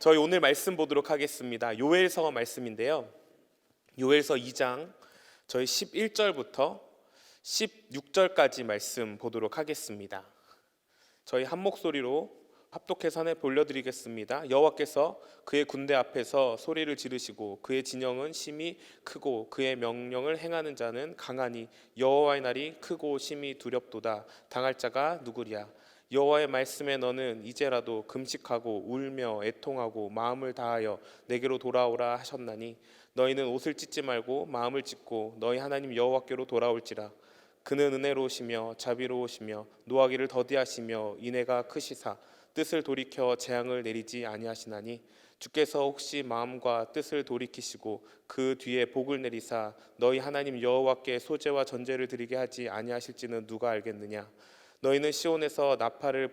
저희 오늘 말씀 보도록 하겠습니다. 요엘서 말씀인데요. 요엘서 2장 저희 11절부터 16절까지 말씀 보도록 하겠습니다. 저희 한 목소리로 합독해서 하나 돌려드리겠습니다. 여호와께서 그의 군대 앞에서 소리를 지르시고 그의 진영은 심히 크고 그의 명령을 행하는 자는 강하니 여호와의 날이 크고 심히 두렵도다. 당할 자가 누구랴? 여호와의 말씀에 너는 이제라도 금식하고 울며 애통하고 마음을 다하여 내게로 돌아오라 하셨나니 너희는 옷을 찢지 말고 마음을 찢고 너희 하나님 여호와께로 돌아올지라. 그는 은혜로우시며 자비로우시며 노하기를 더디하시며 인애가 크시사 뜻을 돌이켜 재앙을 내리지 아니하시나니 주께서 혹시 마음과 뜻을 돌이키시고 그 뒤에 복을 내리사 너희 하나님 여호와께 소제와 전제를 드리게 하지 아니하실지는 누가 알겠느냐? 너희는 시온에서 나팔을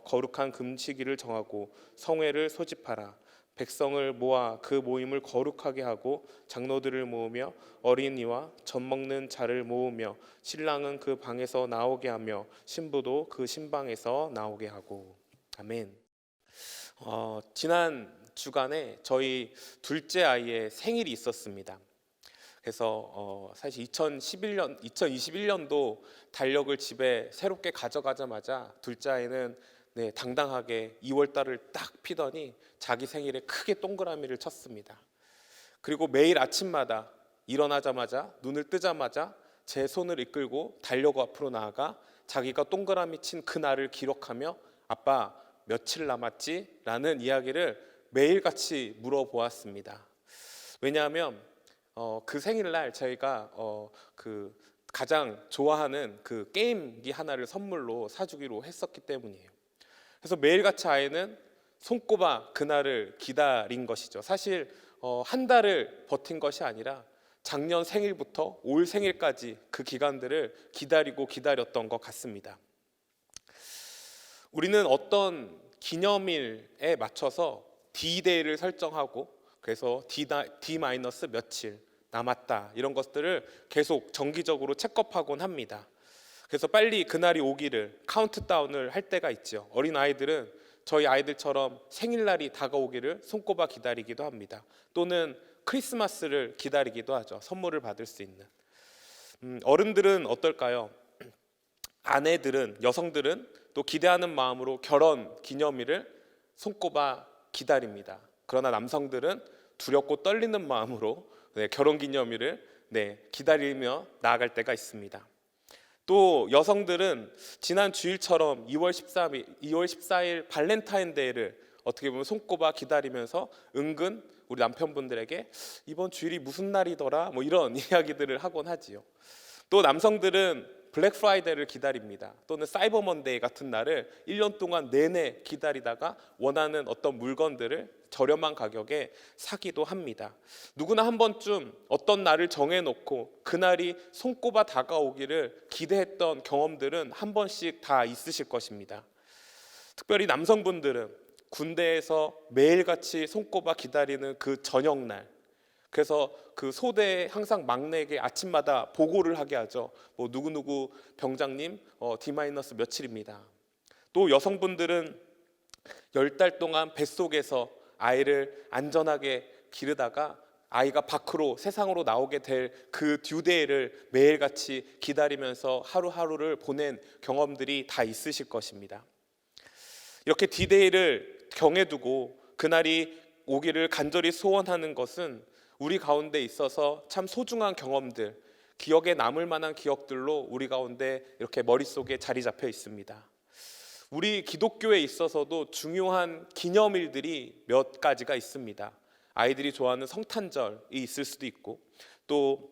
거룩한 금식일을 정하고 성회를 소집하라. 백성을 모아 그 모임을 거룩하게 하고 장로들을 모으며 어린이와 젖 먹는 자를 모으며 신랑은 그 방에서 나오게 하며 신부도 그 신방에서 나오게 하고. 아멘. 지난 주간에 저희 둘째 아이의 생일이 있었습니다. 그래서 사실 2021년도 달력을 집에 새롭게 가져가자마자 둘째 아이는 당당하게 2월 달을 딱 피더니 자기 생일에 크게 동그라미를 쳤습니다. 그리고 매일 아침마다 일어나자마자 눈을 뜨자마자 제 손을 이끌고 달력 앞으로 나아가 자기가 동그라미 친 그날을 기록하며 아빠 며칠 남았지? 라는 이야기를 매일같이 물어보았습니다. 왜냐하면 그 생일날 저희가 그 가장 좋아하는 그 게임기 하나를 선물로 사주기로 했었기 때문이에요. 그래서 매일같이 아이는 손꼽아 그날을 기다린 것이죠. 사실 한 달을 버틴 것이 아니라 작년 생일부터 올 생일까지 그 기간들을 기다렸던 것 같습니다. 우리는 어떤 기념일에 맞춰서 D-Day를 설정하고 그래서 D- 며칠 남았다 이런 것들을 계속 정기적으로 체크업하곤 합니다. 그래서 빨리 그날이 오기를 카운트다운을 할 때가 있죠. 어린 아이들은 저희 아이들처럼 생일날이 다가오기를 손꼽아 기다리기도 합니다. 또는 크리스마스를 기다리기도 하죠. 선물을 받을 수 있는. 어른들은 어떨까요? 여성들은 또 기대하는 마음으로 결혼 기념일을 손꼽아 기다립니다. 그러나 남성들은 두렵고 떨리는 마음으로 결혼 기념일을 기다리며 나아갈 때가 있습니다. 또 여성들은 지난 주일처럼 2월 14일 발렌타인데이를 어떻게 보면 손꼽아 기다리면서 은근 우리 남편분들에게 이번 주일이 무슨 날이더라 뭐 이런 이야기들을 하곤 하지요. 또 남성들은 블랙 프라이데이를 기다립니다. 또는 사이버 먼데이 같은 날을 1년 동안 내내 기다리다가 원하는 어떤 물건들을 저렴한 가격에 사기도 합니다. 누구나 한 번쯤 어떤 날을 정해놓고 그날이 손꼽아 다가오기를 기대했던 경험들은 한 번씩 다 있으실 것입니다. 특별히 남성분들은 군대에서 매일같이 손꼽아 기다리는 그 저녁날, 그래서 그 소대에 항상 막내에게 아침마다 보고를 하게 하죠. 뭐 누구누구 병장님 D- 며칠입니다. 또 여성분들은 10달 동안 뱃속에서 아이를 안전하게 기르다가 아이가 밖으로 세상으로 나오게 될 그 듀데이를 매일같이 기다리면서 하루하루를 보낸 경험들이 다 있으실 것입니다. 이렇게 D-Day를 경해두고 그날이 오기를 간절히 소원하는 것은 우리 가운데 있어서 참 소중한 경험들, 기억에 남을 만한 기억들로 우리 가운데 이렇게 머릿속에 자리 잡혀 있습니다. 우리 기독교에 있어서도 중요한 기념일들이 몇 가지가 있습니다. 아이들이 좋아하는 성탄절이 있을 수도 있고, 또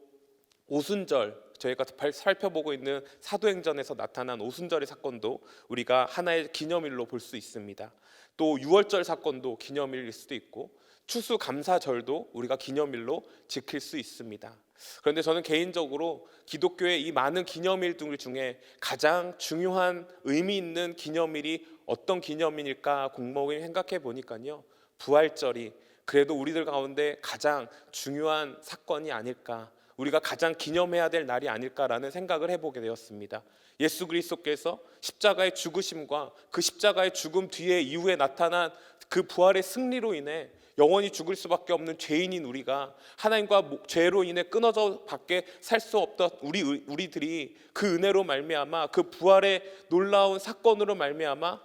오순절, 저희가 살펴보고 있는 사도행전에서 나타난 오순절의 사건도 우리가 하나의 기념일로 볼 수 있습니다. 또 6월절 사건도 기념일일 수도 있고, 추수감사절도 우리가 기념일로 지킬 수 있습니다. 그런데 저는 개인적으로 기독교의 이 많은 기념일들 중에 가장 중요한 의미 있는 기념일이 어떤 기념일일까 곰곰이 생각해 보니까요, 부활절이 그래도 우리들 가운데 가장 중요한 사건이 아닐까, 우리가 가장 기념해야 될 날이 아닐까라는 생각을 해보게 되었습니다. 예수 그리스도께서 십자가의 죽으심과 그 십자가의 죽음 뒤에 이후에 나타난 그 부활의 승리로 인해 영원히 죽을 수밖에 없는 죄인인 우리가 하나님과 죄로 인해 끊어져 밖에 살 수 없던 우리들이 그 은혜로 말미암아 그 부활의 놀라운 사건으로 말미암아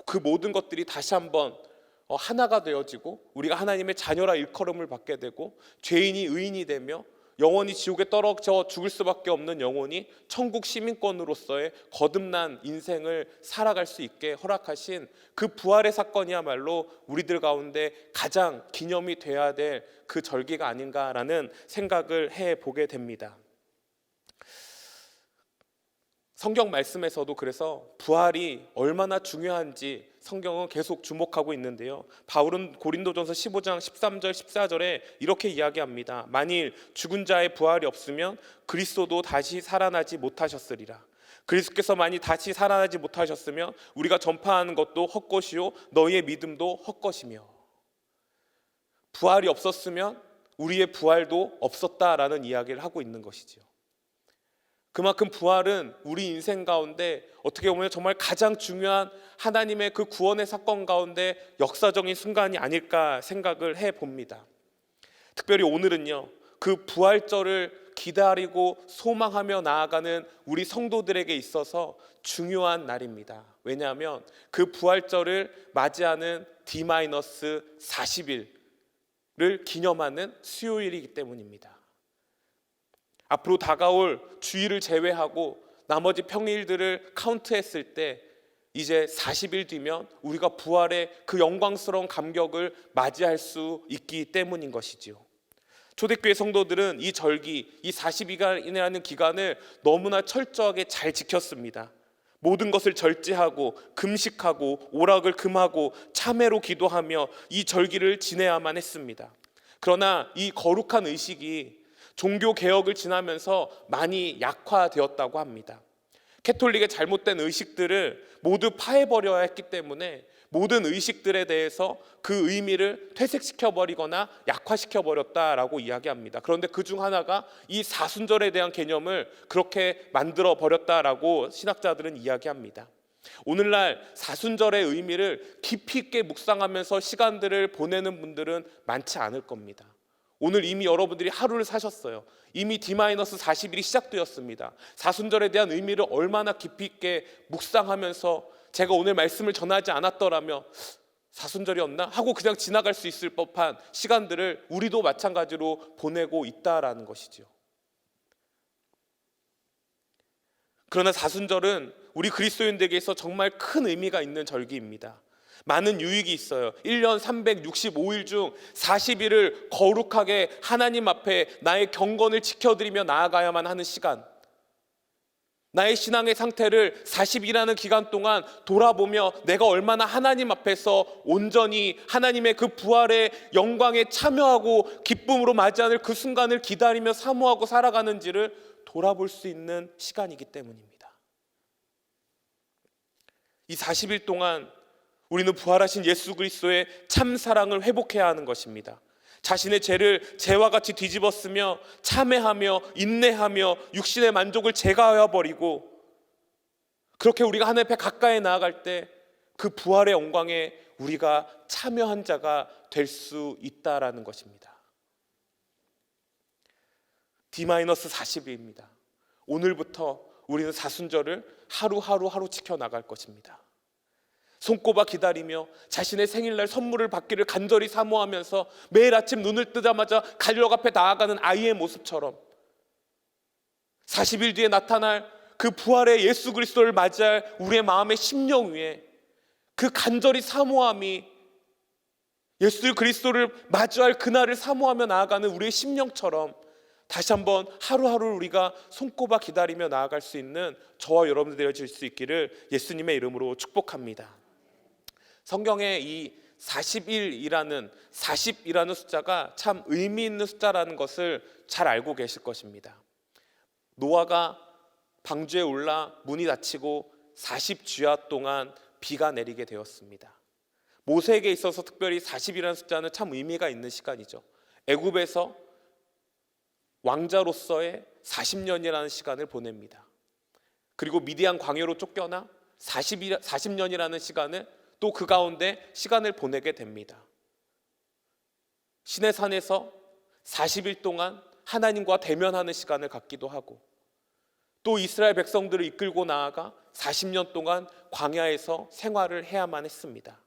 그 모든 것들이 다시 한번 하나가 되어지고 우리가 하나님의 자녀라 일컬음을 받게 되고 죄인이 의인이 되며 영원히 지옥에 떨어져 죽을 수밖에 없는 영혼이 천국 시민권으로서의 거듭난 인생을 살아갈 수 있게 허락하신 그 부활의 사건이야말로 우리들 가운데 가장 기념이 돼야 될 그 절기가 아닌가라는 생각을 해보게 됩니다. 성경 말씀에서도 그래서 부활이 얼마나 중요한지 성경은 계속 주목하고 있는데요. 바울은 고린도전서 15장 13절 14절에 이렇게 이야기합니다. 만일 죽은 자의 부활이 없으면 그리스도도 다시 살아나지 못하셨으리라. 그리스도께서 만일 다시 살아나지 못하셨으면 우리가 전파하는 것도 헛것이요 너희의 믿음도 헛것이며, 부활이 없었으면 우리의 부활도 없었다라는 이야기를 하고 있는 것이죠. 그만큼 부활은 우리 인생 가운데 어떻게 보면 정말 가장 중요한 하나님의 그 구원의 사건 가운데 역사적인 순간이 아닐까 생각을 해봅니다. 특별히 오늘은요, 그 부활절을 기다리고 소망하며 나아가는 우리 성도들에게 있어서 중요한 날입니다. 왜냐하면 그 부활절을 맞이하는 D-40일을 기념하는 수요일이기 때문입니다. 앞으로 다가올 주일을 제외하고 나머지 평일들을 카운트했을 때 이제 40일 뒤면 우리가 부활의 그 영광스러운 감격을 맞이할 수 있기 때문인 것이지요. 초대교회 성도들은 이 절기, 이 40일이라는 기간을 너무나 철저하게 잘 지켰습니다. 모든 것을 절제하고 금식하고 오락을 금하고 참회로 기도하며 이 절기를 지내야만 했습니다. 그러나 이 거룩한 의식이 종교 개혁을 지나면서 많이 약화되었다고 합니다. 캐톨릭의 잘못된 의식들을 모두 파해버려야 했기 때문에 모든 의식들에 대해서 그 의미를 퇴색시켜버리거나 약화시켜버렸다라고 이야기합니다. 그런데 그중 하나가 이 사순절에 대한 개념을 그렇게 만들어버렸다라고 신학자들은 이야기합니다. 오늘날 사순절의 의미를 깊이 있게 묵상하면서 시간들을 보내는 분들은 많지 않을 겁니다. 오늘 이미 여러분들이 하루를 사셨어요. 이미 D-40일이 시작되었습니다. 사순절에 대한 의미를 얼마나 깊이 있게 묵상하면서 제가 오늘 말씀을 전하지 않았더라면 사순절이었나? 하고 그냥 지나갈 수 있을 법한 시간들을 우리도 마찬가지로 보내고 있다라는 것이죠. 그러나 사순절은 우리 그리스도인들에게서 정말 큰 의미가 있는 절기입니다. 많은 유익이 있어요. 1년 365일 중 40일을 거룩하게 하나님 앞에 나의 경건을 지켜드리며 나아가야만 하는 시간, 나의 신앙의 상태를 40일이라는 기간 동안 돌아보며 내가 얼마나 하나님 앞에서 온전히 하나님의 그 부활의 영광에 참여하고 기쁨으로 맞이하는 그 순간을 기다리며 사모하고 살아가는지를 돌아볼 수 있는 시간이기 때문입니다. 이 40일 동안 우리는 부활하신 예수 그리스도의 참 사랑을 회복해야 하는 것입니다. 자신의 죄를 죄와 같이 뒤집었으며 참회하며 인내하며 육신의 만족을 제거하여 버리고 그렇게 우리가 하나님 앞에 가까이 나아갈 때 그 부활의 영광에 우리가 참여한 자가 될 수 있다라는 것입니다. D-40일입니다. 오늘부터 우리는 사순절을 하루 지켜나갈 것입니다. 손꼽아 기다리며 자신의 생일날 선물을 받기를 간절히 사모하면서 매일 아침 눈을 뜨자마자 갈력 앞에 나아가는 아이의 모습처럼 40일 뒤에 나타날 그 부활의 예수 그리스도를 맞이할 우리의 마음의 심령 위에 그 간절히 사모함이 예수 그리스도를 마주할 그날을 사모하며 나아가는 우리의 심령처럼 다시 한번 하루하루 우리가 손꼽아 기다리며 나아갈 수 있는 저와 여러분들 되어질 수 있기를 예수님의 이름으로 축복합니다. 성경에 이 40이라는 숫자가 참 의미 있는 숫자라는 것을 잘 알고 계실 것입니다. 노아가 방주에 올라 문이 닫히고 40주야 동안 비가 내리게 되었습니다. 모세에게 있어서 특별히 40이라는 숫자는 참 의미가 있는 시간이죠. 애굽에서 왕자로서의 40년이라는 시간을 보냅니다. 그리고 미디안 광야로 쫓겨나 40년이라는 시간을 또 그 가운데 시간을 보내게 됩니다. 시내산에서 40일 동안 하나님과 대면하는 시간을 갖기도 하고, 또 이스라엘 백성들을 이끌고 나아가 40년 동안 광야에서 생활을 해야만 했습니다.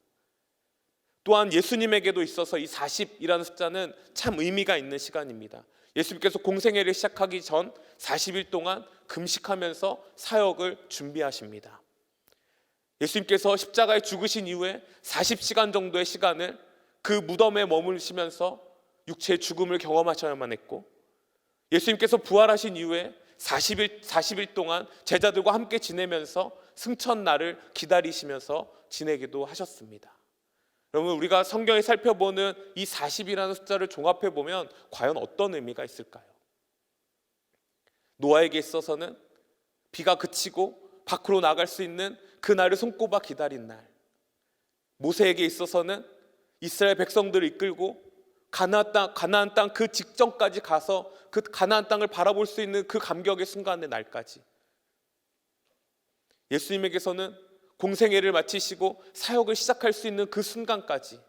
또한 예수님에게도 있어서 이 40이라는 숫자는 참 의미가 있는 시간입니다. 예수님께서 공생애를 시작하기 전 40일 동안 금식하면서 사역을 준비하십니다. 예수님께서 십자가에 죽으신 이후에 40시간 정도의 시간을 그 무덤에 머무르시면서 육체의 죽음을 경험하셔야만 했고, 예수님께서 부활하신 이후에 40일 동안 제자들과 함께 지내면서 승천날을 기다리시면서 지내기도 하셨습니다. 여러분, 우리가 성경에 살펴보는 이 40이라는 숫자를 종합해 보면 과연 어떤 의미가 있을까요? 노아에게 있어서는 비가 그치고 밖으로 나갈 수 있는 그날을 손꼽아 기다린 날, 모세에게 있어서는 이스라엘 백성들을 이끌고 가나안 땅 그 직전까지 가서 그 가나안 땅을 바라볼 수 있는 그 감격의 순간의 날까지, 예수님에게서는 공생애를 마치시고 사역을 시작할 수 있는 그 순간까지,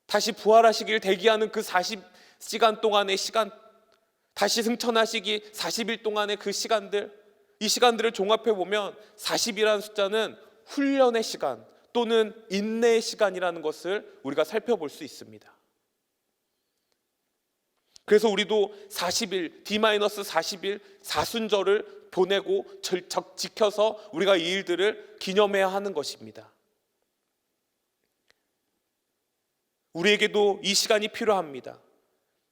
다시 부활하시길 대기하는 그 40시간 동안의 시간, 다시 승천하시기 40일 동안의 그 시간들, 이 시간들을 종합해 보면 40이라는 숫자는 훈련의 시간 또는 인내의 시간이라는 것을 우리가 살펴볼 수 있습니다. 그래서 우리도 40일, D-40일 사순절을 보내고 지켜서 우리가 이 일들을 기념해야 하는 것입니다. 우리에게도 이 시간이 필요합니다.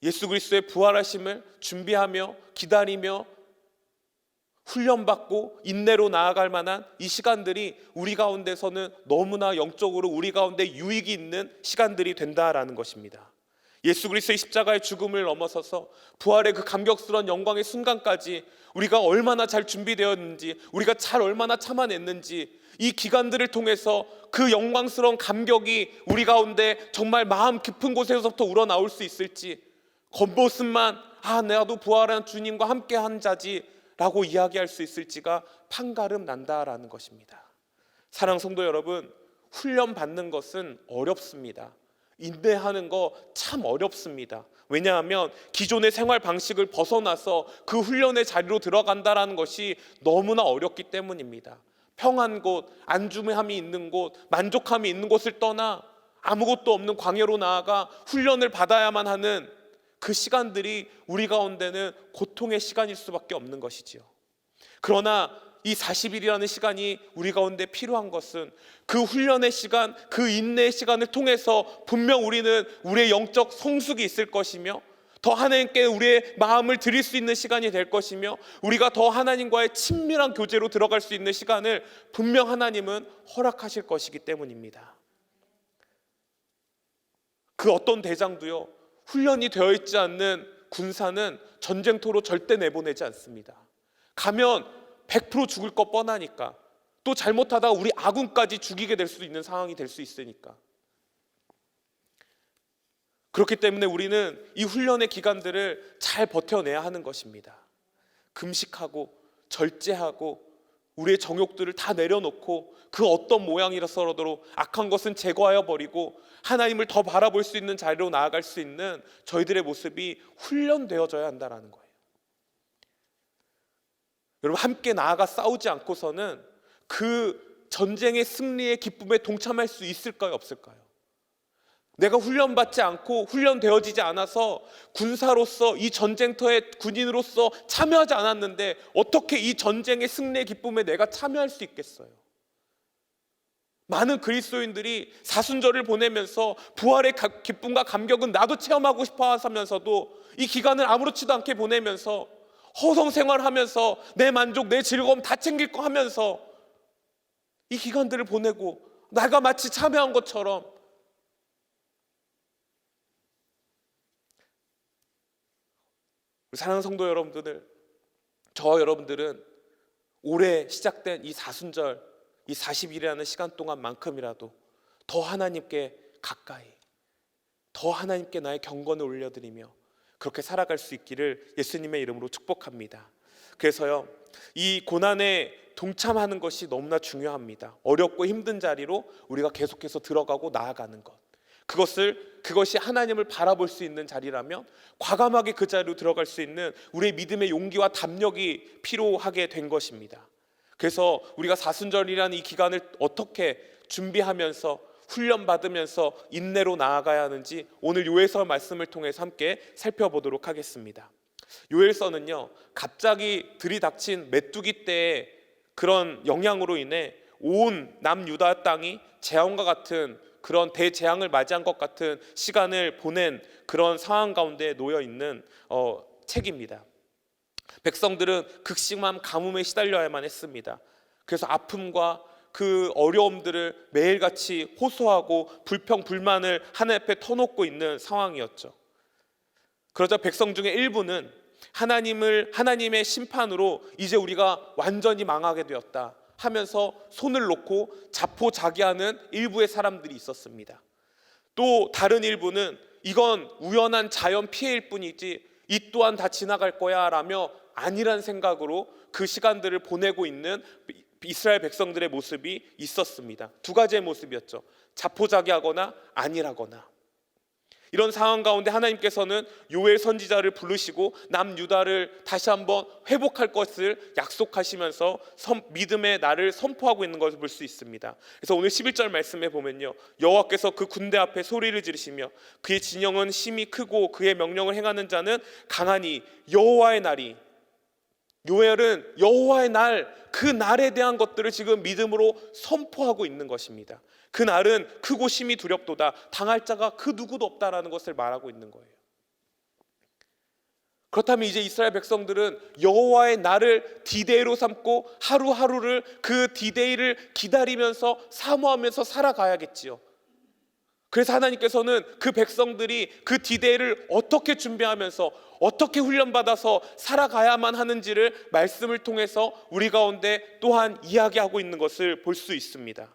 예수 그리스도의 부활하심을 준비하며 기다리며 훈련받고 인내로 나아갈 만한 이 시간들이 우리 가운데서는 너무나 영적으로 우리 가운데 유익이 있는 시간들이 된다라는 것입니다. 예수 그리스도의 십자가의 죽음을 넘어서서 부활의 그 감격스러운 영광의 순간까지 우리가 얼마나 잘 준비되었는지, 우리가 얼마나 참아냈는지, 이 기간들을 통해서 그 영광스러운 감격이 우리 가운데 정말 마음 깊은 곳에서부터 우러나올 수 있을지, 겉모습만 나도 부활한 주님과 함께한 자지 라고 이야기할 수 있을지가 판가름 난다라는 것입니다. 사랑하는 성도 여러분, 훈련받는 것은 어렵습니다. 인내하는 거 참 어렵습니다. 왜냐하면 기존의 생활 방식을 벗어나서 그 훈련의 자리로 들어간다라는 것이 너무나 어렵기 때문입니다. 평한 곳, 안주함이 있는 곳, 만족함이 있는 곳을 떠나 아무것도 없는 광야로 나아가 훈련을 받아야만 하는 그 시간들이 우리 가운데는 고통의 시간일 수밖에 없는 것이지요. 그러나 이 40일이라는 시간이 우리 가운데 필요한 것은 그 훈련의 시간, 그 인내의 시간을 통해서 분명 우리는 우리의 영적 성숙이 있을 것이며, 더 하나님께 우리의 마음을 드릴 수 있는 시간이 될 것이며, 우리가 더 하나님과의 친밀한 교제로 들어갈 수 있는 시간을 분명 하나님은 허락하실 것이기 때문입니다. 그 어떤 대장도요, 훈련이 되어 있지 않는 군사는 전쟁터로 절대 내보내지 않습니다. 가면 100% 죽을 거 뻔하니까, 또 잘못하다가 우리 아군까지 죽이게 될 수 있는 상황이 될 수 있으니까. 그렇기 때문에 우리는 이 훈련의 기간들을 잘 버텨내야 하는 것입니다. 금식하고 절제하고 우리의 정욕들을 다 내려놓고 그 어떤 모양이라서라도 악한 것은 제거하여 버리고 하나님을 더 바라볼 수 있는 자리로 나아갈 수 있는 저희들의 모습이 훈련되어져야 한다는 거예요. 여러분, 함께 나아가 싸우지 않고서는 그 전쟁의 승리의 기쁨에 동참할 수 있을까요, 없을까요? 내가 훈련받지 않고 훈련되어지지 않아서 군사로서 이 전쟁터의 군인으로서 참여하지 않았는데 어떻게 이 전쟁의 승리의 기쁨에 내가 참여할 수 있겠어요? 많은 그리스도인들이 사순절을 보내면서 부활의 기쁨과 감격은 나도 체험하고 싶어 하면서도 이 기간을 아무렇지도 않게 보내면서 허송생활하면서 내 만족, 내 즐거움 다 챙길 거 하면서 이 기간들을 보내고 내가 마치 참여한 것처럼, 사랑하는 성도 여러분들, 저 여러분들은 올해 시작된 이 사순절, 이 40일이라는 시간 동안만큼이라도 더 하나님께 가까이, 더 하나님께 나의 경건을 올려드리며 그렇게 살아갈 수 있기를 예수님의 이름으로 축복합니다. 그래서요, 이 고난의 동참하는 것이 너무나 중요합니다. 어렵고 힘든 자리로 우리가 계속해서 들어가고 나아가는 것, 그것이 하나님을 바라볼 수 있는 자리라면 과감하게 그 자리로 들어갈 수 있는 우리의 믿음의 용기와 담력이 필요하게 된 것입니다. 그래서 우리가 사순절이라는 이 기간을 어떻게 준비하면서 훈련받으면서 인내로 나아가야 하는지 오늘 요엘서 말씀을 통해서 함께 살펴보도록 하겠습니다. 요엘서는요, 갑자기 들이닥친 메뚜기 때의 그런 영향으로 인해 온 남유다 땅이 재앙과 같은 그런 대재앙을 맞이한 것 같은 시간을 보낸 그런 상황 가운데 놓여 있는 책입니다. 백성들은 극심한 가뭄에 시달려야만 했습니다. 그래서 아픔과 그 어려움들을 매일같이 호소하고 불평불만을 하나님 앞에 터놓고 있는 상황이었죠. 그러자 백성 중에 일부는 하나님의 심판으로 이제 우리가 완전히 망하게 되었다 하면서 손을 놓고 자포자기하는 일부의 사람들이 있었습니다. 또 다른 일부는 이건 우연한 자연 피해일 뿐이지 이 또한 다 지나갈 거야 라며 아니란 생각으로 그 시간들을 보내고 있는 이스라엘 백성들의 모습이 있었습니다. 두 가지의 모습이었죠. 자포자기하거나 아니라거나. 이런 상황 가운데 하나님께서는 요엘 선지자를 부르시고 남유다를 다시 한번 회복할 것을 약속하시면서 믿음의 날을 선포하고 있는 것을 볼 수 있습니다. 그래서 오늘 11절 말씀에 보면요, 여호와께서 그 군대 앞에 소리를 지르시며 그의 진영은 힘이 크고 그의 명령을 행하는 자는 강하니 여호와의 날이, 요엘은 여호와의 날, 그 날에 대한 것들을 지금 믿음으로 선포하고 있는 것입니다. 그 날은 크고 심히 두렵도다, 당할 자가 그 누구도 없다라는 것을 말하고 있는 거예요. 그렇다면 이제 이스라엘 백성들은 여호와의 날을 디데이로 삼고 하루하루를 그 디데이를 기다리면서 사모하면서 살아가야겠지요. 그래서 하나님께서는 그 백성들이 그 디데이를 어떻게 준비하면서 어떻게 훈련받아서 살아가야만 하는지를 말씀을 통해서 우리 가운데 또한 이야기하고 있는 것을 볼 수 있습니다.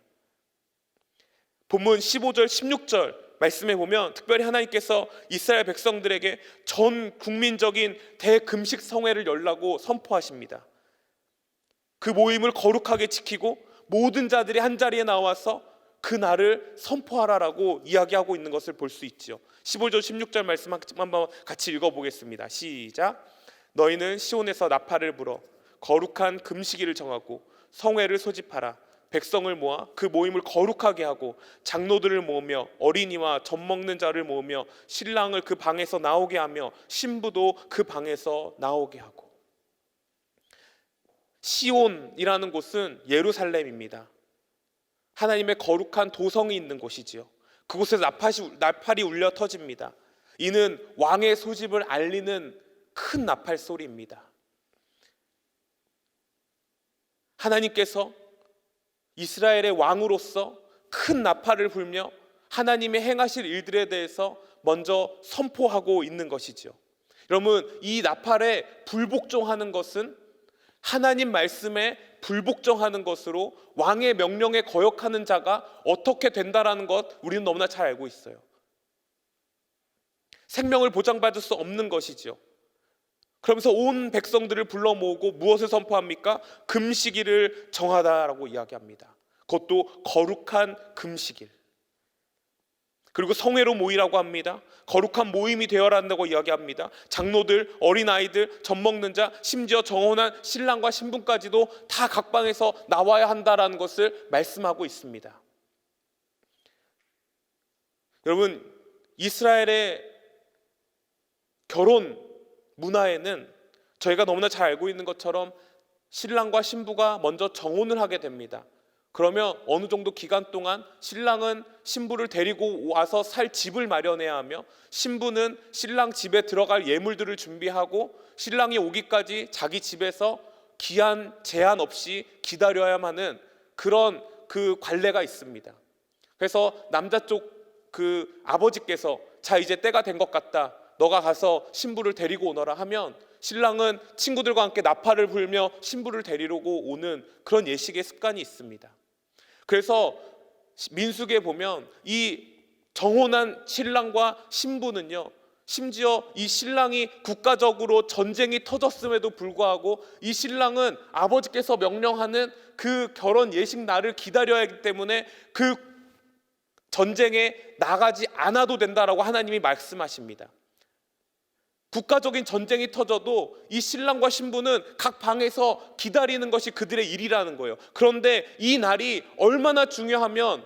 본문 15절 16절 말씀해 보면 특별히 하나님께서 이스라엘 백성들에게 전 국민적인 대금식 성회를 열라고 선포하십니다. 그 모임을 거룩하게 지키고 모든 자들이 한자리에 나와서 그 날을 선포하라라고 이야기하고 있는 것을 볼 수 있죠. 15절 16절 말씀 한번 같이 읽어보겠습니다. 시작. 너희는 시온에서 나팔을 불어 거룩한 금식일을 정하고 성회를 소집하라. 백성을 모아 그 모임을 거룩하게 하고 장로들을 모으며 어린이와 젖 먹는 자를 모으며 신랑을 그 방에서 나오게 하며 신부도 그 방에서 나오게 하고. 시온이라는 곳은 예루살렘입니다. 하나님의 거룩한 도성이 있는 곳이지요. 그곳에서 나팔이 울려 터집니다. 이는 왕의 소집을 알리는 큰 나팔 소리입니다. 하나님께서 이스라엘의 왕으로서 큰 나팔을 불며 하나님의 행하실 일들에 대해서 먼저 선포하고 있는 것이죠. 여러분, 이 나팔에 불복종하는 것은 하나님 말씀에 불복종하는 것으로 왕의 명령에 거역하는 자가 어떻게 된다라는 것 우리는 너무나 잘 알고 있어요. 생명을 보장받을 수 없는 것이죠. 그러면서 온 백성들을 불러 모으고 무엇을 선포합니까? 금식일을 정하다라고 이야기합니다. 그것도 거룩한 금식일. 그리고 성회로 모이라고 합니다. 거룩한 모임이 되어야 한다고 이야기합니다. 장로들, 어린아이들, 젖 먹는 자, 심지어 정혼한 신랑과 신부까지도 다 각 방에서 나와야 한다라는 것을 말씀하고 있습니다. 여러분, 이스라엘의 결혼 문화에는 저희가 너무나 잘 알고 있는 것처럼 신랑과 신부가 먼저 정혼을 하게 됩니다. 그러면 어느 정도 기간 동안 신랑은 신부를 데리고 와서 살 집을 마련해야 하며 신부는 신랑 집에 들어갈 예물들을 준비하고 신랑이 오기까지 자기 집에서 기한 제한 없이 기다려야만 하는 그런 그 관례가 있습니다. 그래서 남자 쪽 그 아버지께서 자 이제 때가 된 것 같다, 너가 가서 신부를 데리고 오너라 하면 신랑은 친구들과 함께 나팔을 불며 신부를 데리러 오는 그런 예식의 습관이 있습니다. 그래서 민수기에 보면 이 정혼한 신랑과 신부는요, 심지어 이 신랑이 국가적으로 전쟁이 터졌음에도 불구하고 이 신랑은 아버지께서 명령하는 그 결혼 예식 날을 기다려야 하기 때문에 그 전쟁에 나가지 않아도 된다라고 하나님이 말씀하십니다. 국가적인 전쟁이 터져도 이 신랑과 신부는 각 방에서 기다리는 것이 그들의 일이라는 거예요. 그런데 이 날이 얼마나 중요하면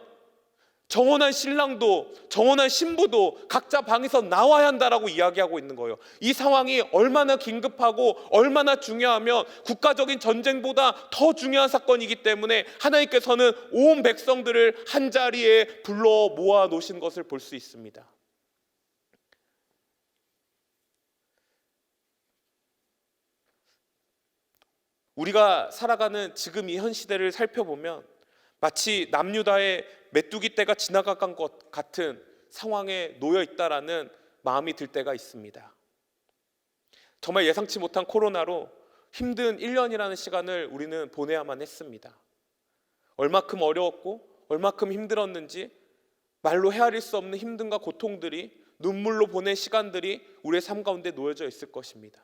정혼한 신랑도 정혼한 신부도 각자 방에서 나와야 한다라고 이야기하고 있는 거예요. 이 상황이 얼마나 긴급하고 얼마나 중요하면 국가적인 전쟁보다 더 중요한 사건이기 때문에 하나님께서는 온 백성들을 한자리에 불러 모아 놓으신 것을 볼 수 있습니다. 우리가 살아가는 지금 이 현 시대를 살펴보면 마치 남유다의 메뚜기 떼가 지나간 것 같은 상황에 놓여 있다라는 마음이 들 때가 있습니다. 정말 예상치 못한 코로나로 힘든 1년이라는 시간을 우리는 보내야만 했습니다. 얼마큼 어려웠고 얼마큼 힘들었는지 말로 헤아릴 수 없는 힘듦과 고통들이, 눈물로 보낸 시간들이 우리의 삶 가운데 놓여져 있을 것입니다.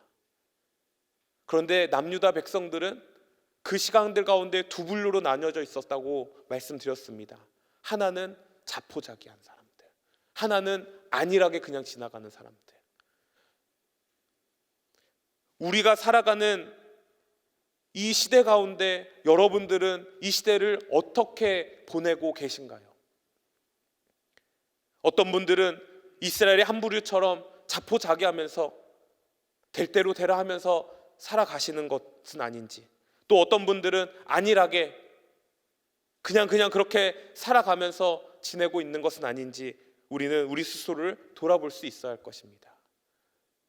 그런데 남유다 백성들은 그 시간들 가운데 두 분류로 나뉘어져 있었다고 말씀드렸습니다. 하나는 자포자기한 사람들, 하나는 안일하게 그냥 지나가는 사람들. 우리가 살아가는 이 시대 가운데 여러분들은 이 시대를 어떻게 보내고 계신가요? 어떤 분들은 이스라엘의 한 부류처럼 자포자기하면서 될 대로 되라 하면서 살아가시는 것은 아닌지, 또 어떤 분들은 안일하게 그냥 그렇게 살아가면서 지내고 있는 것은 아닌지 우리는 우리 스스로를 돌아볼 수 있어야 할 것입니다.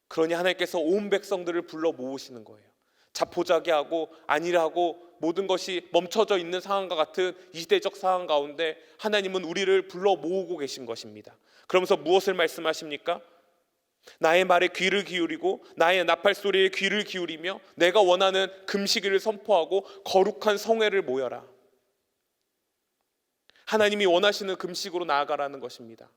그러니 하나님께서 온 백성들을 불러 모으시는 거예요. 자포자기하고 안일하고 모든 것이 멈춰져 있는 상황과 같은 이 시대적 상황 가운데 하나님은 우리를 불러 모으고 계신 것입니다. 그러면서 무엇을 말씀하십니까? 나의 말에 귀를 기울이고 나의 나팔 소리에 귀를 기울이며 내가 원하는 금식일을 선포하고 거룩한 성회를 모여라. 하나님이 원하시는 금식으로 나아가라는 것입니다.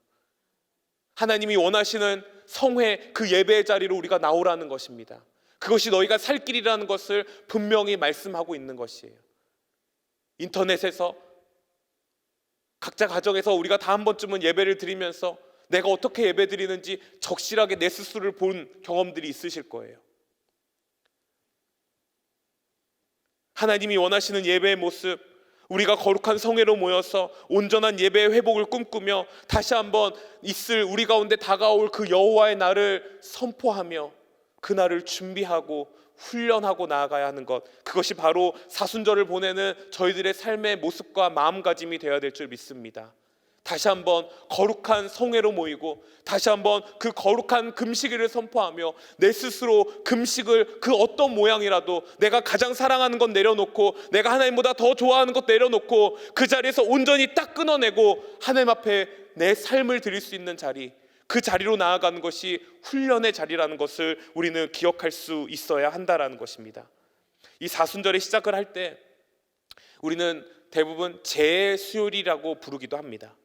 하나님이 원하시는 성회, 그 예배의 자리로 우리가 나오라는 것입니다. 그것이 너희가 살 길이라는 것을 분명히 말씀하고 있는 것이에요. 인터넷에서 각자 가정에서 우리가 다 한 번쯤은 예배를 드리면서 내가 어떻게 예배 드리는지 적실하게 내 스스로를 본 경험들이 있으실 거예요. 하나님이 원하시는 예배의 모습, 우리가 거룩한 성회로 모여서 온전한 예배의 회복을 꿈꾸며 다시 한번 있을 우리 가운데 다가올 그 여호와의 날을 선포하며 그 날을 준비하고 훈련하고 나아가야 하는 것, 그것이 바로 사순절을 보내는 저희들의 삶의 모습과 마음가짐이 되어야 될 줄 믿습니다. 다시 한번 거룩한 성회로 모이고 다시 한번 그 거룩한 금식일을 선포하며 내 스스로 금식을 그 어떤 모양이라도 내가 가장 사랑하는 것 내려놓고 내가 하나님보다 더 좋아하는 것 내려놓고 그 자리에서 온전히 딱 끊어내고 하나님 앞에 내 삶을 드릴 수 있는 자리, 그 자리로 나아가는 것이 훈련의 자리라는 것을 우리는 기억할 수 있어야 한다라는 것입니다. 이 사순절의 시작을 할 때 우리는 대부분 재수요일이라고 부르기도 합니다.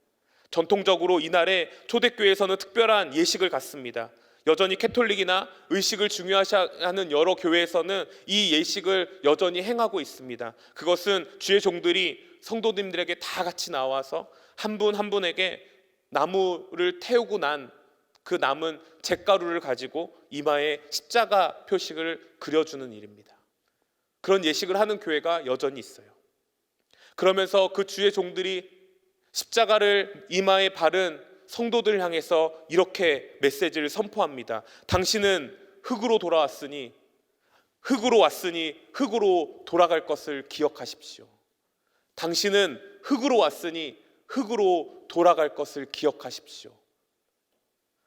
전통적으로 이날에 초대교회에서는 특별한 예식을 갖습니다. 여전히 캐톨릭이나 의식을 중요시하는 여러 교회에서는 이 예식을 여전히 행하고 있습니다. 그것은 주의 종들이 성도님들에게 다 같이 나와서 한 분 한 분에게 나무를 태우고 난 그 남은 잿가루를 가지고 이마에 십자가 표식을 그려주는 일입니다. 그런 예식을 하는 교회가 여전히 있어요. 그러면서 그 주의 종들이 십자가를 이마에 바른 성도들을 향해서 이렇게 메시지를 선포합니다. 당신은 흙으로 돌아왔으니 흙으로 왔으니 흙으로 돌아갈 것을 기억하십시오. 당신은 흙으로 왔으니 흙으로 돌아갈 것을 기억하십시오.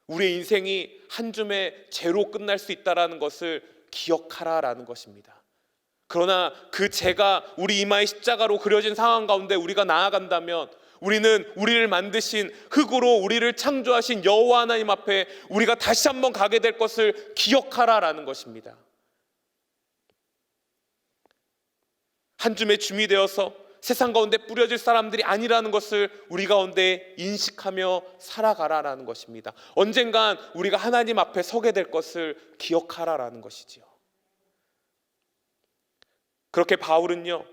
우리의 인생이 한 줌의 죄로 끝날 수 있다는 것을 기억하라라는 것입니다. 그러나 그 죄가 우리 이마에 십자가로 그려진 상황 가운데 우리가 나아간다면 우리는 우리를 만드신 흙으로 우리를 창조하신 여호와 하나님 앞에 우리가 다시 한번 가게 될 것을 기억하라라는 것입니다. 한 줌의 줌이 되어서 세상 가운데 뿌려질 사람들이 아니라는 것을 우리 가운데 인식하며 살아가라라는 것입니다. 언젠간 우리가 하나님 앞에 서게 될 것을 기억하라라는 것이지요. 그렇게 바울은요,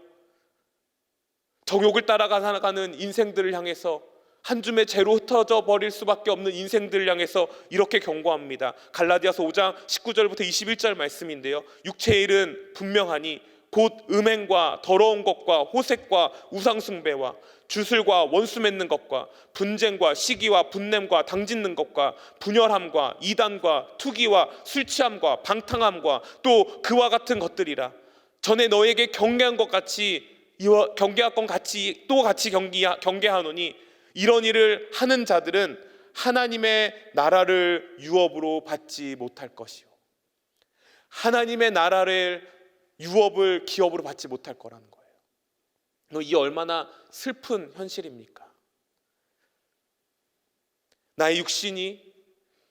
정욕을 따라가는 인생들을 향해서 한 줌의 재로 흩어져 버릴 수밖에 없는 인생들을 향해서 이렇게 경고합니다. 갈라디아서 5장 19절부터 21절 말씀인데요, 육체의 일은 분명하니 곧 음행과 더러운 것과 호색과 우상숭배와 주술과 원수 맺는 것과 분쟁과 시기와 분냄과 당짓는 것과 분열함과 이단과 투기와 술취함과 방탕함과 또 그와 같은 것들이라. 전에 너에게 경계한 것 같이 경계할 것 같이 또 같이 경계하노니 이런 일을 하는 자들은 하나님의 나라를 유업으로 받지 못할 것이요, 하나님의 나라를 유업을 기업으로 받지 못할 거라는 거예요. 이 얼마나 슬픈 현실입니까? 나의 육신이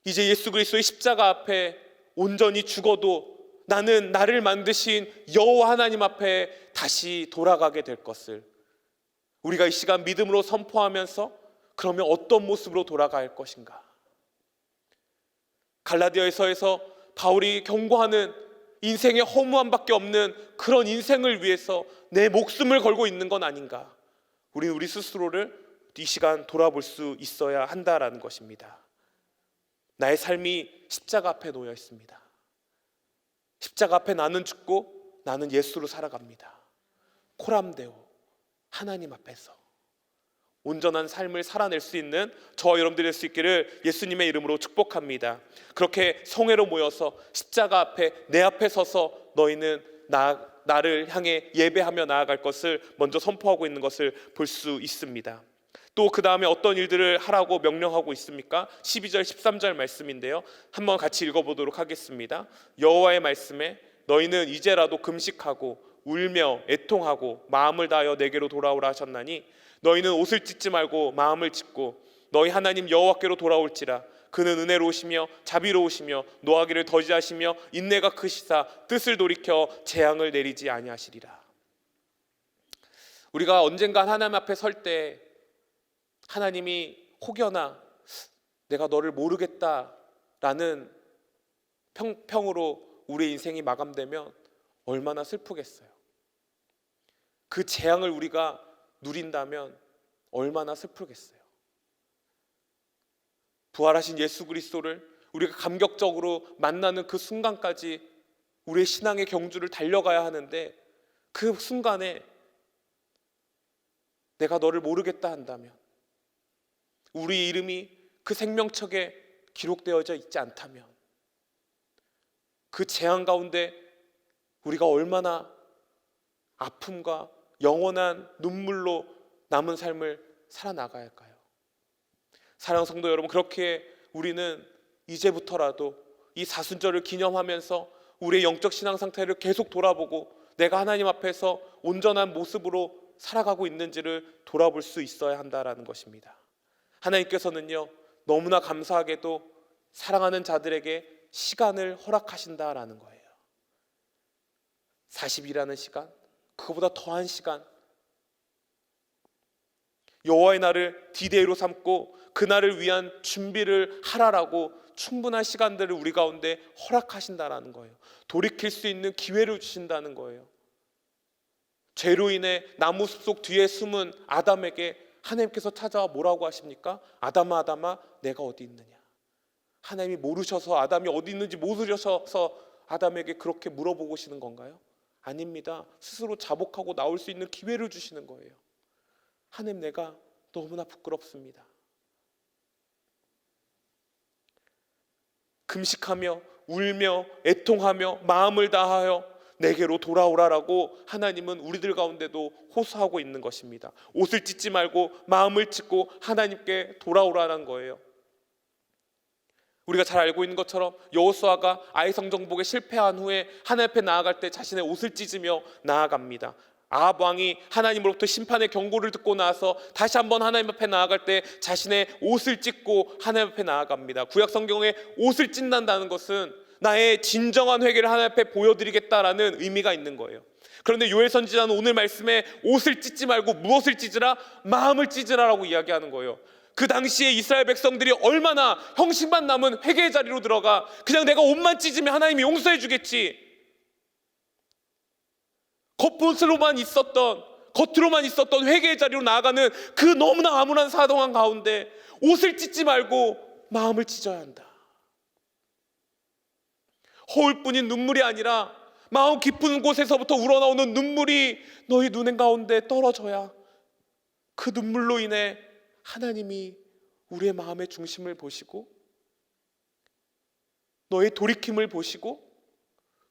이제 예수 그리스도의 십자가 앞에 온전히 죽어도 나는 나를 만드신 여호와 하나님 앞에 다시 돌아가게 될 것을 우리가 이 시간 믿음으로 선포하면서 그러면 어떤 모습으로 돌아갈 것인가? 갈라디아서에서 바울이 경고하는 인생의 허무함밖에 없는 그런 인생을 위해서 내 목숨을 걸고 있는 건 아닌가? 우리 스스로를 이 시간 돌아볼 수 있어야 한다라는 것입니다. 나의 삶이 십자가 앞에 놓여 있습니다. 십자가 앞에 나는 죽고 나는 예수로 살아갑니다. 코람데오, 하나님 앞에서 온전한 삶을 살아낼 수 있는 저와 여러분들이 될 수 있기를 예수님의 이름으로 축복합니다. 그렇게 성회로 모여서 십자가 앞에 내 앞에 서서 너희는 나를 향해 예배하며 나아갈 것을 먼저 선포하고 있는 것을 볼 수 있습니다. 또 그 다음에 어떤 일들을 하라고 명령하고 있습니까? 12절 13절 말씀인데요, 한번 같이 읽어보도록 하겠습니다. 여호와의 말씀에 너희는 이제라도 금식하고 울며 애통하고 마음을 다하여 내게로 돌아오라 하셨나니 너희는 옷을 찢지 말고 마음을 찢고 너희 하나님 여호와께로 돌아올지라. 그는 은혜로우시며 자비로우시며 노하기를 더디하시며 인내가 크시사 뜻을 돌이켜 재앙을 내리지 아니하시리라. 우리가 언젠가 하나님 앞에 설 때 하나님이 혹여나 내가 너를 모르겠다라는 평으로 우리의 인생이 마감되면 얼마나 슬프겠어요. 그 재앙을 우리가 누린다면 얼마나 슬프겠어요. 부활하신 예수 그리스도를 우리가 감격적으로 만나는 그 순간까지 우리의 신앙의 경주를 달려가야 하는데, 그 순간에 내가 너를 모르겠다 한다면, 우리 이름이 그 생명책에 기록되어져 있지 않다면, 그 재앙 가운데 우리가 얼마나 아픔과 영원한 눈물로 남은 삶을 살아나가야 할까요? 사랑하는 성도 여러분, 그렇게 우리는 이제부터라도 이 사순절을 기념하면서 우리의 영적 신앙 상태를 계속 돌아보고 내가 하나님 앞에서 온전한 모습으로 살아가고 있는지를 돌아볼 수 있어야 한다라는 것입니다. 하나님께서는요, 너무나 감사하게도 사랑하는 자들에게 시간을 허락하신다라는 거예요. 40일이라는 시간, 그거보다 더한 시간, 여호와의 날을 디데이로 삼고 그날을 위한 준비를 하라라고 충분한 시간들을 우리 가운데 허락하신다라는 거예요. 돌이킬 수 있는 기회를 주신다는 거예요. 죄로 인해 나무 숲속 뒤에 숨은 아담에게 하나님께서 찾아와 뭐라고 하십니까? 아담아 아담아 내가 어디 있느냐. 하나님이 모르셔서 아담이 어디 있는지 모르셔서 아담에게 그렇게 물어보시는 건가요? 아닙니다. 스스로 자복하고 나올 수 있는 기회를 주시는 거예요. 하나님, 내가 너무나 부끄럽습니다. 금식하며 울며 애통하며 마음을 다하여 내게로 돌아오라라고 하나님은 우리들 가운데도 호소하고 있는 것입니다. 옷을 찢지 말고 마음을 찢고 하나님께 돌아오라는 거예요. 우리가 잘 알고 있는 것처럼 여호수아가 아이 성정복에 실패한 후에 하나님 앞에 나아갈 때 자신의 옷을 찢으며 나아갑니다. 아합 왕이 하나님으로부터 심판의 경고를 듣고 나서 다시 한번 하나님 앞에 나아갈 때 자신의 옷을 찢고 하나님 앞에 나아갑니다. 구약 성경에 옷을 찢는다는 것은 나의 진정한 회개를 하나님 앞에 보여드리겠다라는 의미가 있는 거예요. 그런데 요엘 선지자는 오늘 말씀에 옷을 찢지 말고 무엇을 찢으라? 마음을 찢으라라고 이야기하는 거예요. 그 당시에 이스라엘 백성들이 얼마나 형식만 남은 회개의 자리로 들어가 그냥 내가 옷만 찢으면 하나님이 용서해 주겠지, 겉으로만 있었던 회개의 자리로 나아가는 그 너무나 암울한 사동한 가운데 옷을 찢지 말고 마음을 찢어야 한다. 허울뿐인 눈물이 아니라 마음 깊은 곳에서부터 우러나오는 눈물이 너희 눈의 가운데 떨어져야 그 눈물로 인해 하나님이 우리의 마음의 중심을 보시고 너의 돌이킴을 보시고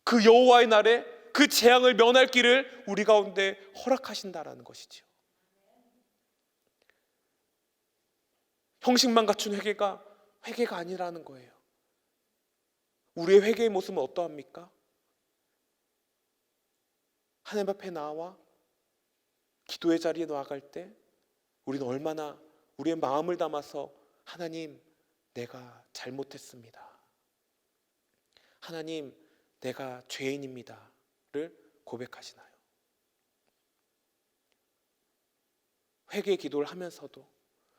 그 여호와의 날에 그 재앙을 면할 길을 우리 가운데 허락하신다라는 것이지요. 형식만 갖춘 회개가 아니라는 거예요. 우리의 회개의 모습은 어떠합니까? 하나님 앞에 나와 기도의 자리에 나아갈 때 우리는 얼마나 우리의 마음을 담아서 하나님, 내가 잘못했습니다, 하나님, 내가 죄인입니다 를 고백하시나요? 회개의 기도를 하면서도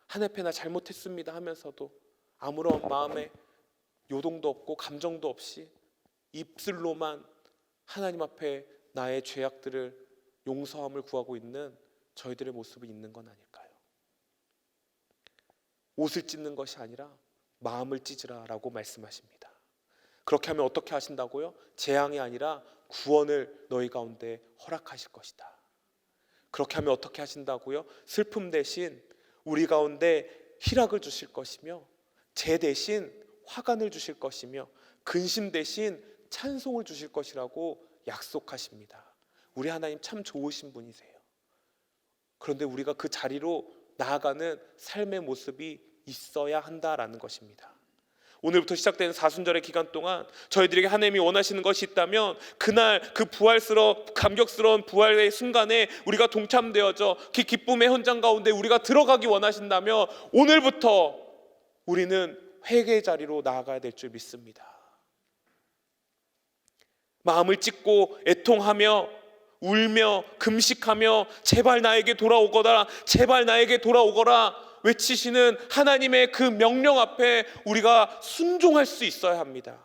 하나님 앞에 나 잘못했습니다 하면서도 아무런 마음에 요동도 없고 감정도 없이 입술로만 하나님 앞에 나의 죄악들을 용서함을 구하고 있는 저희들의 모습이 있는 건 아닐까요? 옷을 찢는 것이 아니라 마음을 찢으라라고 말씀하십니다. 그렇게 하면 어떻게 하신다고요? 재앙이 아니라 구원을 너희 가운데 허락하실 것이다. 그렇게 하면 어떻게 하신다고요? 슬픔 대신 우리 가운데 희락을 주실 것이며, 재 대신 화관을 주실 것이며, 근심 대신 찬송을 주실 것이라고 약속하십니다. 우리 하나님 참 좋으신 분이세요. 그런데 우리가 그 자리로 나아가는 삶의 모습이 있어야 한다라는 것입니다. 오늘부터 시작되는 사순절의 기간 동안 저희들에게 하나님이 원하시는 것이 있다면 그날 그 감격스러운 부활의 순간에 우리가 동참되어져 그 기쁨의 현장 가운데 우리가 들어가기 원하신다면 오늘부터 우리는 회개의 자리로 나아가야 될 줄 믿습니다. 마음을 찢고 애통하며 울며 금식하며 제발 나에게 돌아오거라, 제발 나에게 돌아오거라 외치시는 하나님의 그 명령 앞에 우리가 순종할 수 있어야 합니다.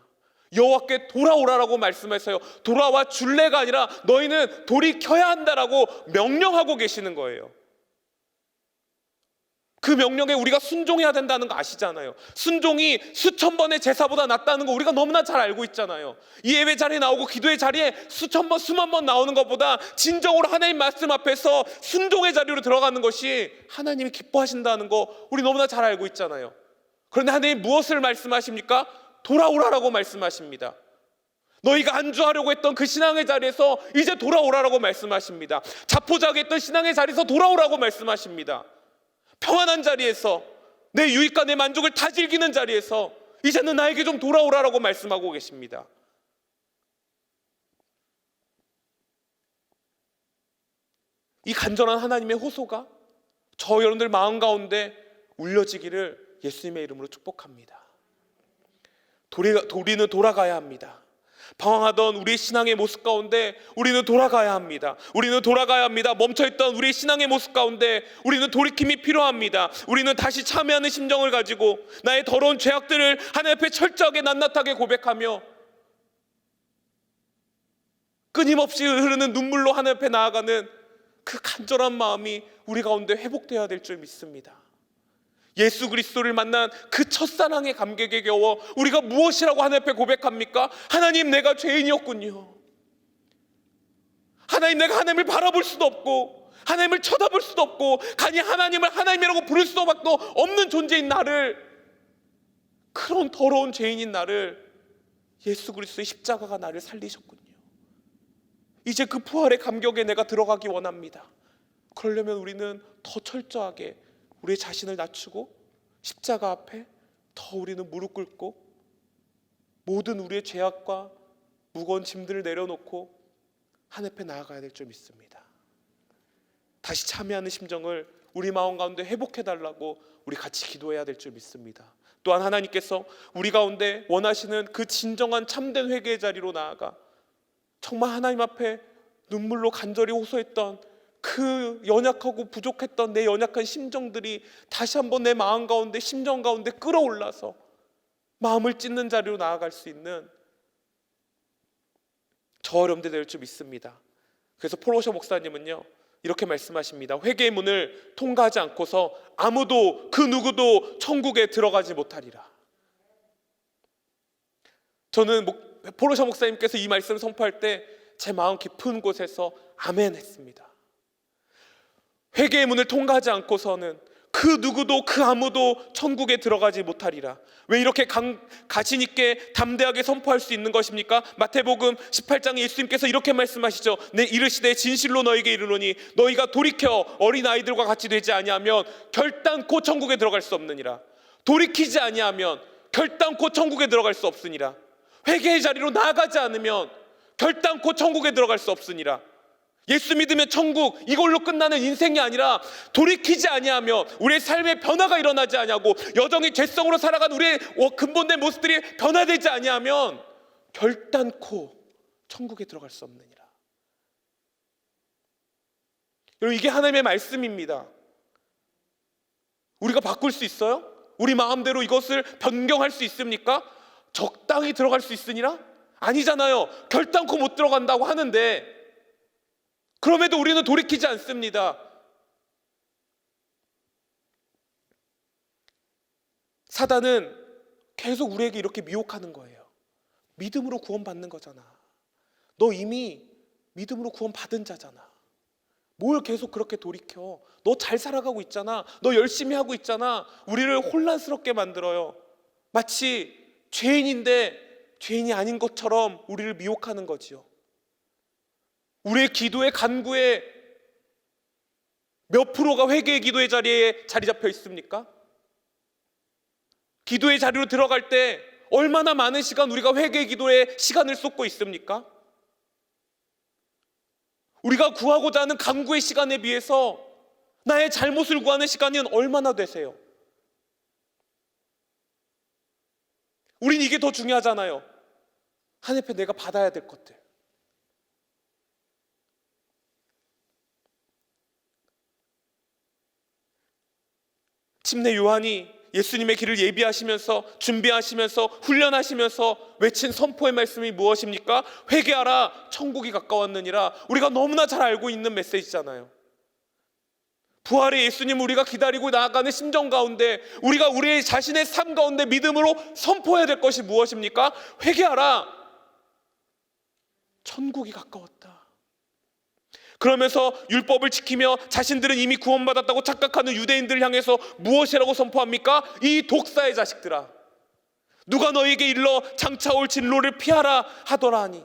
여호와께 돌아오라라고 말씀해서요, 돌아와 줄래가 아니라 너희는 돌이켜야 한다라고 명령하고 계시는 거예요. 그 명령에 우리가 순종해야 된다는 거 아시잖아요. 순종이 수천 번의 제사보다 낫다는 거 우리가 너무나 잘 알고 있잖아요. 이 예배 자리에 나오고 기도의 자리에 수천 번 수만 번 나오는 것보다 진정으로 하나님 말씀 앞에서 순종의 자리로 들어가는 것이 하나님이 기뻐하신다는 거 우리 너무나 잘 알고 있잖아요. 그런데 하나님 무엇을 말씀하십니까? 돌아오라라고 말씀하십니다. 너희가 안주하려고 했던 그 신앙의 자리에서 이제 돌아오라라고 말씀하십니다. 자포자기했던 신앙의 자리에서 돌아오라고 말씀하십니다. 평안한 자리에서 내 유익과 내 만족을 다 즐기는 자리에서 이제는 나에게 좀 돌아오라라고 말씀하고 계십니다. 이 간절한 하나님의 호소가 저 여러분들 마음 가운데 울려지기를 예수님의 이름으로 축복합니다. 우리는 돌아가야 합니다. 방황하던 우리의 신앙의 모습 가운데 우리는 돌아가야 합니다. 우리는 돌아가야 합니다. 멈춰있던 우리의 신앙의 모습 가운데 우리는 돌이킴이 필요합니다. 우리는 다시 참여하는 심정을 가지고 나의 더러운 죄악들을 하나님 앞에 철저하게 낱낱하게 고백하며 끊임없이 흐르는 눈물로 하나님 앞에 나아가는 그 간절한 마음이 우리 가운데 회복되어야 될 줄 믿습니다. 예수 그리스도를 만난 그 첫사랑의 감격에 겨워 우리가 무엇이라고 하나님 앞에 고백합니까? 하나님, 내가 죄인이었군요. 하나님, 내가 하나님을 바라볼 수도 없고 하나님을 쳐다볼 수도 없고 간이 하나님을 하나님이라고 부를 수밖에 없는 존재인 나를, 그런 더러운 죄인인 나를 예수 그리스도의 십자가가 나를 살리셨군요. 이제 그 부활의 감격에 내가 들어가기 원합니다. 그러려면 우리는 더 철저하게 우리의 자신을 낮추고 십자가 앞에 더 우리는 무릎 꿇고 모든 우리의 죄악과 무거운 짐들을 내려놓고 하나님 앞에 나아가야 될 줄 믿습니다. 다시 참여하는 심정을 우리 마음 가운데 회복해달라고 우리 같이 기도해야 될 줄 믿습니다. 또한 하나님께서 우리 가운데 원하시는 그 진정한 참된 회개의 자리로 나아가 정말 하나님 앞에 눈물로 간절히 호소했던 그 연약하고 부족했던 내 연약한 심정들이 다시 한번 내 마음 가운데, 심정 가운데 끌어올라서 마음을 찢는 자리로 나아갈 수 있는 저 어려움도 될 줄 믿습니다. 그래서 폴로셔 목사님은요, 이렇게 말씀하십니다. 회개의 문을 통과하지 않고서 아무도, 그 누구도 천국에 들어가지 못하리라. 저는 폴로셔 목사님께서 이 말씀을 선포할 때 제 마음 깊은 곳에서 아멘 했습니다. 회개의 문을 통과하지 않고서는 그 누구도, 그 아무도 천국에 들어가지 못하리라. 왜 이렇게 가신 있게 담대하게 선포할 수 있는 것입니까? 마태복음 18장에 예수님께서 이렇게 말씀하시죠. 내 이르시되 진실로 너희에게 이르노니 너희가 돌이켜 어린아이들과 같이 되지 아니하면 결단코 천국에 들어갈 수 없느니라. 돌이키지 아니하면 결단코 천국에 들어갈 수 없으니라. 회개의 자리로 나아가지 않으면 결단코 천국에 들어갈 수 없으니라. 예수 믿으면 천국, 이걸로 끝나는 인생이 아니라 돌이키지 아니하면 우리의 삶의 변화가 일어나지 아니하고 여전히 죄성으로 살아간 우리의 근본된 모습들이 변화되지 아니하면 결단코 천국에 들어갈 수 없느니라. 여러분, 이게 하나님의 말씀입니다. 우리가 바꿀 수 있어요? 우리 마음대로 이것을 변경할 수 있습니까? 적당히 들어갈 수 있으니라? 아니잖아요. 결단코 못 들어간다고 하는데 그럼에도 우리는 돌이키지 않습니다. 사단은 계속 우리에게 이렇게 미혹하는 거예요. 믿음으로 구원받는 거잖아. 너 이미 믿음으로 구원받은 자잖아. 뭘 계속 그렇게 돌이켜? 너 잘 살아가고 있잖아. 너 열심히 하고 있잖아. 우리를 혼란스럽게 만들어요. 마치 죄인인데 죄인이 아닌 것처럼 우리를 미혹하는 거지요. 우리의 기도의 간구에 몇 프로가 회개의 기도의 자리에 자리 잡혀 있습니까? 기도의 자리로 들어갈 때 얼마나 많은 시간 우리가 회개의 기도에 시간을 쏟고 있습니까? 우리가 구하고자 하는 간구의 시간에 비해서 나의 잘못을 구하는 시간은 얼마나 되세요? 우린 이게 더 중요하잖아요. 하나님 앞에 내가 받아야 될 것들. 침례 요한이 예수님의 길을 예비하시면서, 준비하시면서, 훈련하시면서 외친 선포의 말씀이 무엇입니까? 회개하라, 천국이 가까웠느니라. 우리가 너무나 잘 알고 있는 메시지잖아요. 부활의 예수님을 우리가 기다리고 나아가는 심정 가운데 우리가 우리 자신의 삶 가운데 믿음으로 선포해야 될 것이 무엇입니까? 회개하라, 천국이 가까웠다. 그러면서 율법을 지키며 자신들은 이미 구원받았다고 착각하는 유대인들을 향해서 무엇이라고 선포합니까? 이 독사의 자식들아, 누가 너희에게 일러 장차 올 진로를 피하라 하더라 하니.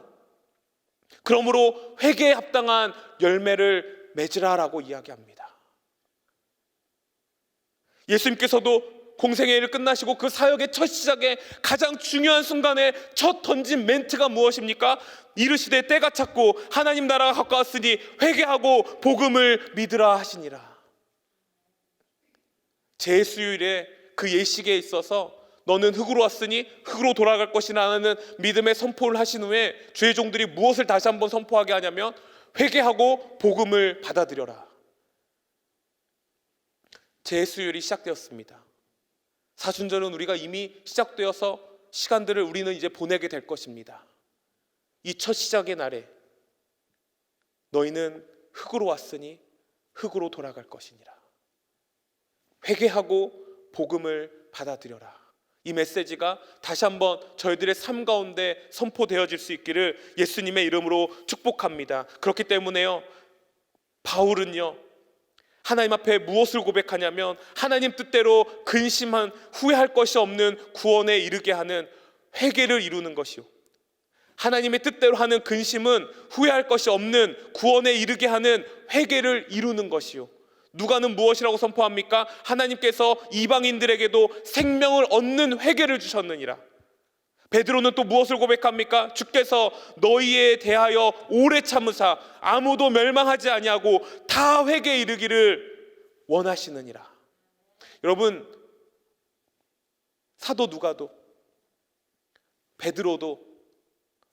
그러므로 회개에 합당한 열매를 맺으라라고 이야기합니다. 예수님께서도 공생의 일을 끝나시고 그 사역의 첫 시작에 가장 중요한 순간에 첫 던진 멘트가 무엇입니까? 이르시되 때가 찼고 하나님 나라가 가까웠으니 회개하고 복음을 믿으라 하시니라. 제수일에 그 예식에 있어서 너는 흙으로 왔으니 흙으로 돌아갈 것이라는 믿음의 선포를 하신 후에 주의 종들이 무엇을 다시 한번 선포하게 하냐면 회개하고 복음을 받아들여라. 제수일이 시작되었습니다. 사순절은 우리가 이미 시작되어서 시간들을 우리는 이제 보내게 될 것입니다. 이 첫 시작의 날에 너희는 흙으로 왔으니 흙으로 돌아갈 것이니라. 회개하고 복음을 받아들여라. 이 메시지가 다시 한번 저희들의 삶 가운데 선포되어질 수 있기를 예수님의 이름으로 축복합니다. 그렇기 때문에요, 바울은요, 하나님 앞에 무엇을 고백하냐면 하나님 뜻대로 근심한, 후회할 것이 없는 구원에 이르게 하는 회개를 이루는 것이요, 하나님의 뜻대로 하는 근심은 후회할 것이 없는 구원에 이르게 하는 회개를 이루는 것이요. 누가는 무엇이라고 선포합니까? 하나님께서 이방인들에게도 생명을 얻는 회개를 주셨느니라. 베드로는 또 무엇을 고백합니까? 주께서 너희에 대하여 오래 참으사 아무도 멸망하지 아니하고 다 회개에 이르기를 원하시느니라. 여러분, 사도 누가도, 베드로도,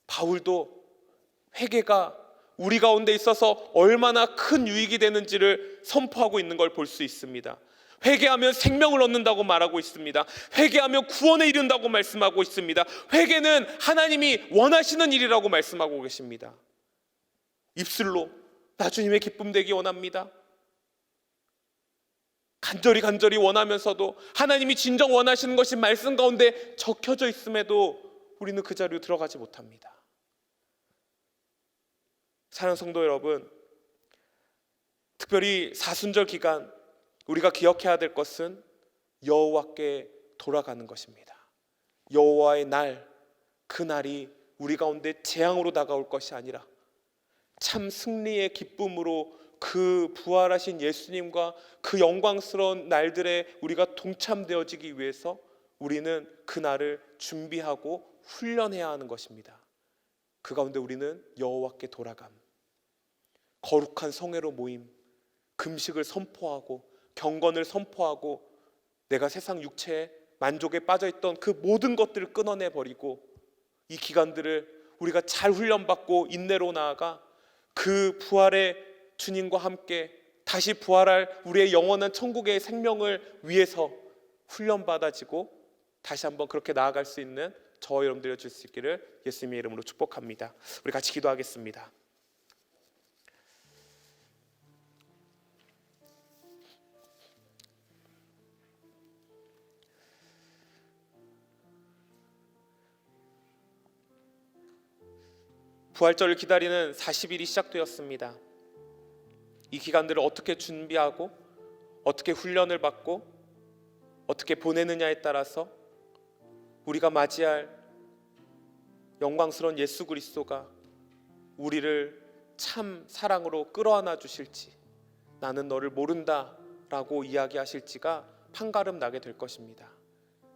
바울도 회개가 우리 가운데 있어서 얼마나 큰 유익이 되는지를 선포하고 있는 걸 볼 수 있습니다. 회개하면 생명을 얻는다고 말하고 있습니다. 회개하면 구원에 이른다고 말씀하고 있습니다. 회개는 하나님이 원하시는 일이라고 말씀하고 계십니다. 입술로 나 주님의 기쁨 되기 원합니다. 간절히 원하면서도 하나님이 진정 원하시는 것이 말씀 가운데 적혀져 있음에도 우리는 그 자리로 들어가지 못합니다. 사랑하는 성도 여러분, 특별히 사순절 기간 우리가 기억해야 될 것은 여호와께 돌아가는 것입니다. 여호와의 날, 그 날이 우리 가운데 재앙으로 다가올 것이 아니라 참 승리의 기쁨으로 그 부활하신 예수님과 그 영광스러운 날들에 우리가 동참되어지기 위해서 우리는 그 날을 준비하고 훈련해야 하는 것입니다. 그 가운데 우리는 여호와께 돌아감, 거룩한 성회로 모임, 금식을 선포하고 경건을 선포하고 내가 세상 육체의 만족에 빠져있던 그 모든 것들을 끊어내버리고 이 기간들을 우리가 잘 훈련받고 인내로 나아가 그 부활의 주님과 함께 다시 부활할 우리의 영원한 천국의 생명을 위해서 훈련받아지고 다시 한번 그렇게 나아갈 수 있는 저와 여러분들이 줄 수 있기를 예수님의 이름으로 축복합니다. 우리 같이 기도하겠습니다. 부활절을 기다리는 40일이 시작되었습니다. 이 기간들을 어떻게 준비하고 어떻게 훈련을 받고 어떻게 보내느냐에 따라서 우리가 맞이할 영광스러운 예수 그리스도가 우리를 참 사랑으로 끌어안아 주실지, 나는 너를 모른다 라고 이야기하실지가 판가름 나게 될 것입니다.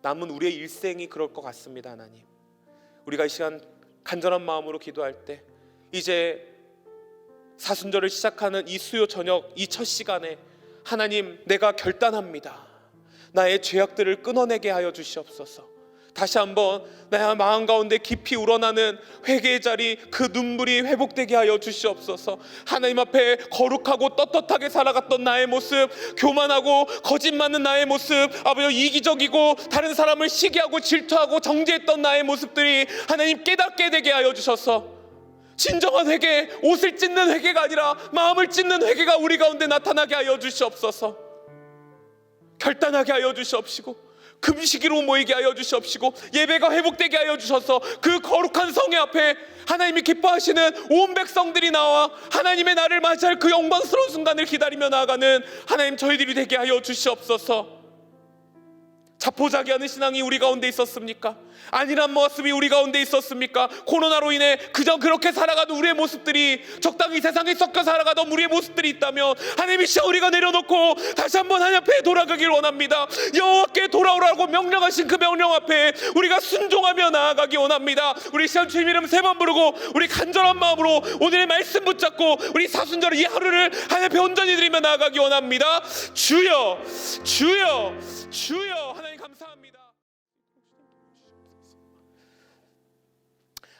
남은 우리의 일생이 그럴 것 같습니다. 하나님, 우리가 이 시간 간절한 마음으로 기도할 때 이제 사순절을 시작하는 이 수요 저녁 이 첫 시간에 하나님, 내가 결단합니다. 나의 죄악들을 끊어내게 하여 주시옵소서. 다시 한번 나의 마음 가운데 깊이 우러나는 회개의 자리, 그 눈물이 회복되게 하여 주시옵소서. 하나님 앞에 거룩하고 떳떳하게 살아갔던 나의 모습, 교만하고 거짓 많은 나의 모습, 아버지 이기적이고 다른 사람을 시기하고 질투하고 정죄했던 나의 모습들이 하나님 깨닫게 되게 하여 주셔서 진정한 회개, 옷을 찢는 회개가 아니라 마음을 찢는 회개가 우리 가운데 나타나게 하여 주시옵소서. 결단하게 하여 주시옵시고 금식으로 모이게 하여 주시옵시고 예배가 회복되게 하여 주셔서 그 거룩한 성회 앞에 하나님이 기뻐하시는 온 백성들이 나와 하나님의 날을 맞이할 그 영광스러운 순간을 기다리며 나아가는 하나님 저희들이 되게 하여 주시옵소서. 자포자기하는 신앙이 우리 가운데 있었습니까? 안일한 모습이 우리 가운데 있었습니까? 코로나로 인해 그저 그렇게 살아가는 우리의 모습들이, 적당히 세상에 섞여 살아가던 우리의 모습들이 있다면 하나님이 시작 우리가 내려놓고 다시 한번 하나님 앞에 돌아가길 원합니다. 여호와께 돌아오라고 명령하신 그 명령 앞에 우리가 순종하며 나아가기 원합니다. 우리 시간 주님 이름 3번 부르고 우리 간절한 마음으로 오늘의 말씀 붙잡고 우리 사순절 이 하루를 하나님 앞에 온전히 드리며 나아가기 원합니다. 주여, 주여, 주여. 하나님 감사합니다.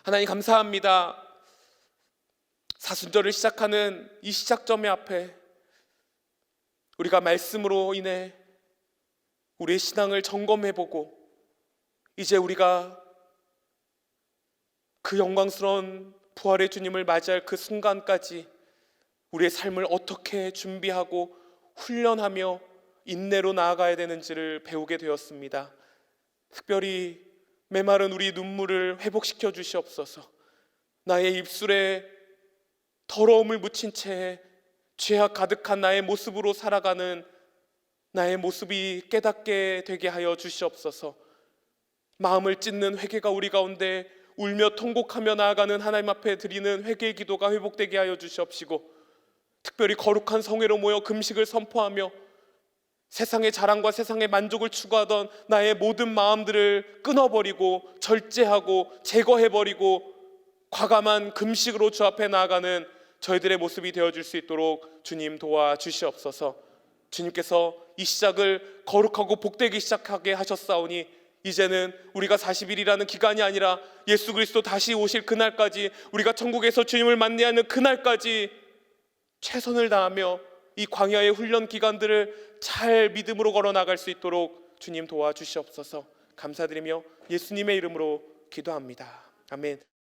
하나님 감사합니다. 사순절을 시작하는 이 시작점의 앞에 우리가 말씀으로 인해 우리의 신앙을 점검해보고 이제 우리가 그 영광스러운 부활의 주님을 맞이할 그 순간까지 우리의 삶을 어떻게 준비하고 훈련하며 인내로 나아가야 되는지를 배우게 되었습니다. 특별히 메마른 우리 눈물을 회복시켜 주시옵소서. 나의 입술에 더러움을 묻힌 채 죄악 가득한 나의 모습으로 살아가는 나의 모습이 깨닫게 되게 하여 주시옵소서. 마음을 찢는 회개가 우리 가운데 울며 통곡하며 나아가는 하나님 앞에 드리는 회개의 기도가 회복되게 하여 주시옵시고, 특별히 거룩한 성회로 모여 금식을 선포하며 세상의 자랑과 세상의 만족을 추구하던 나의 모든 마음들을 끊어버리고 절제하고 제거해버리고 과감한 금식으로 주 앞에 나아가는 저희들의 모습이 되어줄 수 있도록 주님 도와주시옵소서. 주님께서 이 시작을 거룩하고 복되게 시작하게 하셨사오니 이제는 우리가 40일이라는 기간이 아니라 예수 그리스도 다시 오실 그날까지, 우리가 천국에서 주님을 만나는 그날까지 최선을 다하며 이 광야의 훈련 기간들을 잘 믿음으로 걸어 나갈 수 있도록 주님 도와주시옵소서. 감사드리며 예수님의 이름으로 기도합니다. 아멘.